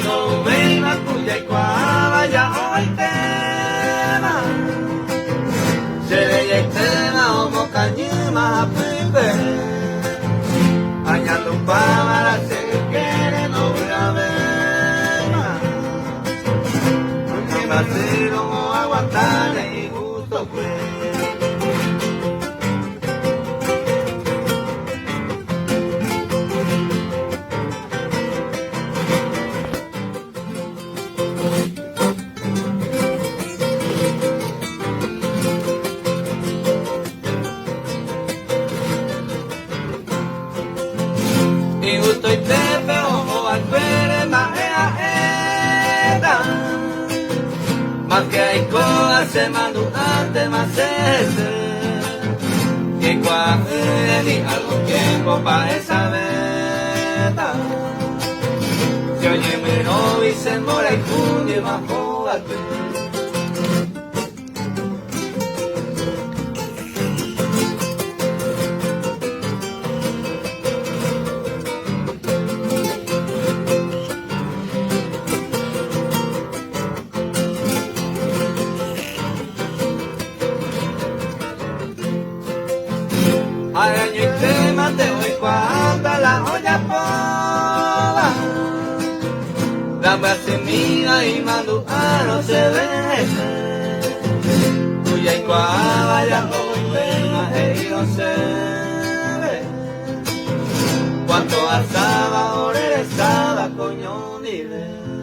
no me iba cuya y cuava ya hoy tema se veía el tema como cañima pipe añando un para se quiere no voy a ver más porque va a ser como aguantar y gusto pues. Y gusto y te veo al ver más más que hay cosas se manduante más ese y cuando ni algún tiempo para esa veta si oye me no dicen mora y cunye más jugate. Araño y crema te voy cuando la olla poda la semilla y mando a no se ve tuya y cuava ya hoy venga y no se ve cuánto alzaba ahora estaba coño dile.